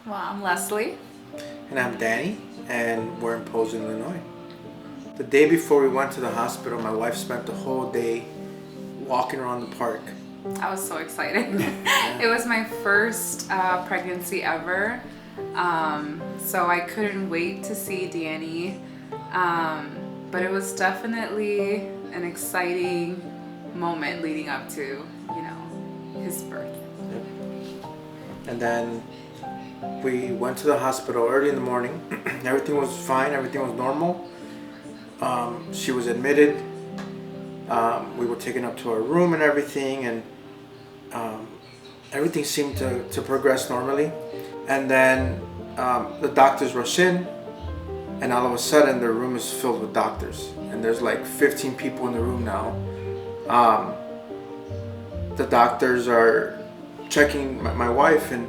Well, I'm Leslie. And I'm Dany, and we're in Posen, Illinois. The day before we went to the hospital, my wife spent the whole day walking around the park. I was so excited. Yeah. It was my first pregnancy ever, so I couldn't wait to see Dany. But it was definitely an exciting moment leading up to, his birth. And then we went to the hospital early in the morning. Everything was fine, everything was normal. She was admitted. We were taken up to our room and everything, and everything seemed to progress normally. And then the doctors rush in, and all of a sudden the room is filled with doctors, and there's like 15 people in the room now. The doctors are checking my wife, and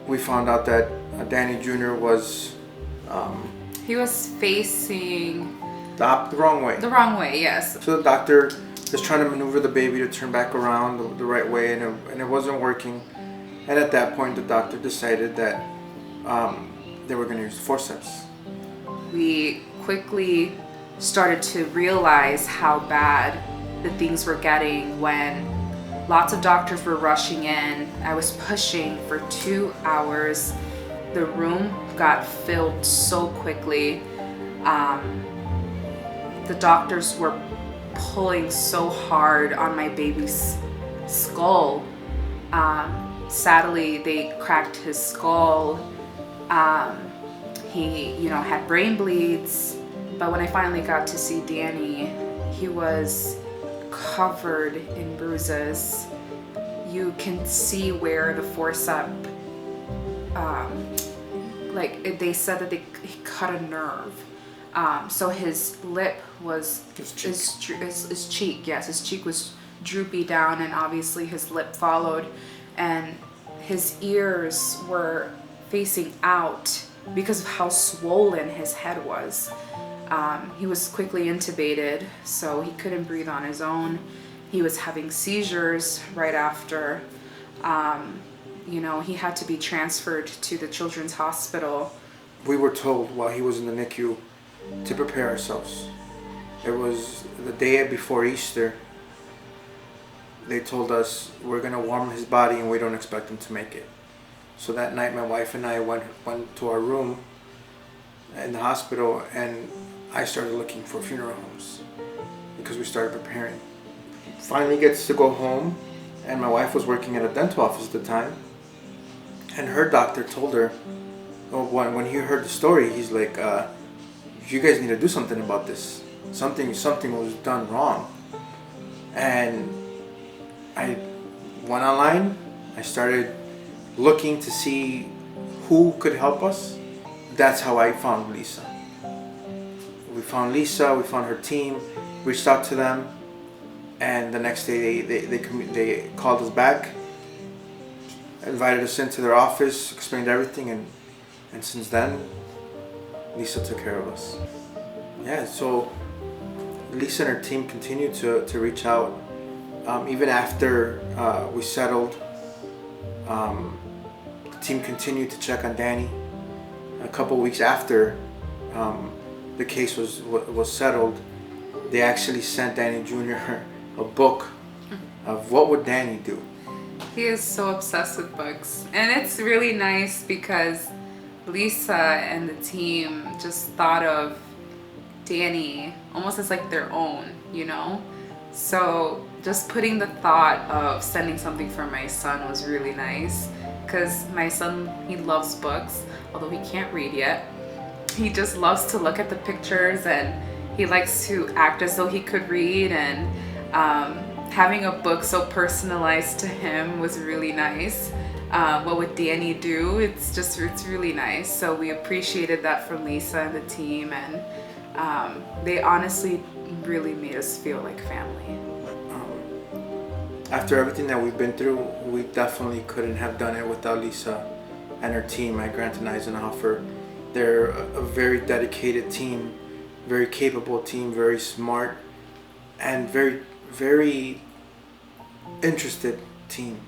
we found out that Dany Jr. was He was facing the wrong way. the wrong way, yes. So the doctor is trying to maneuver the baby to turn back around the right way, and it wasn't working. And at that point, the doctor decided that they were going to use forceps. We quickly started to realize how bad the things were getting when lots of doctors were rushing in. I was pushing for 2 hours. The room got filled so quickly. The doctors were pulling so hard on my baby's skull. Sadly, they cracked his skull. He, had brain bleeds. But when I finally got to see Dany, he was covered in bruises. You can see where the forceps, they said that he cut a nerve. So his lip was his cheek. Yes, his cheek was droopy down, and obviously his lip followed, and his ears were facing out because of how swollen his head was. He was quickly intubated, so he couldn't breathe on his own. He was having seizures right after. He had to be transferred to the Children's Hospital. We were told while he was in the NICU to prepare ourselves. It was the day before Easter. They told us we're going to warm his body and we don't expect him to make it. So that night my wife and I went to our room in the hospital, and I started looking for funeral homes because we started preparing. Finally gets to go home, and my wife was working at a dental office at the time, and her doctor told her, when he heard the story, he's like, you guys need to do something about this. Something was done wrong. And I went online. I started looking to see who could help us. That's how I found Lisa. We found Lisa, we found her team, reached out to them, and the next day they called us back, invited us into their office, explained everything, and since then, Lisa took care of us. Yeah, so Lisa and her team continued to reach out. Even after we settled, the team continued to check on Dany. A couple weeks after the case was settled, they actually sent Dany Jr. a book of what would Dany do. He is so obsessed with books, and it's really nice because Lisa and the team just thought of Dany almost as like their own, So just putting the thought of sending something for my son was really nice, because my son, he loves books, although he can't read yet. He just loves to look at the pictures, and he likes to act as though he could read, and having a book so personalized to him was really nice. What would Dany do? It's really nice. So we appreciated that from Lisa and the team, and they honestly really made us feel like family. After everything that we've been through, we definitely couldn't have done it without Lisa and her team at Grant Eisenhofer. They're a very dedicated team, very capable team, very smart, and very, very interested team.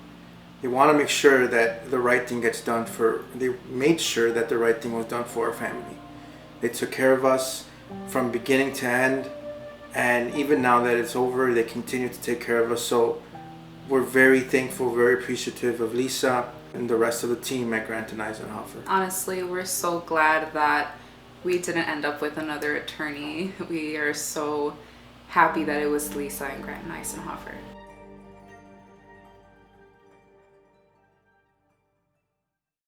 They want to make sure that the right thing gets done for. They made sure that the right thing was done for our family. They took care of us from beginning to end, and even now that it's over, they continue to take care of us. So we're very thankful, very appreciative of Lisa and the rest of the team at Grant and Eisenhofer. Honestly, we're so glad that we didn't end up with another attorney. We are so happy that it was Lisa and Grant Eisenhofer.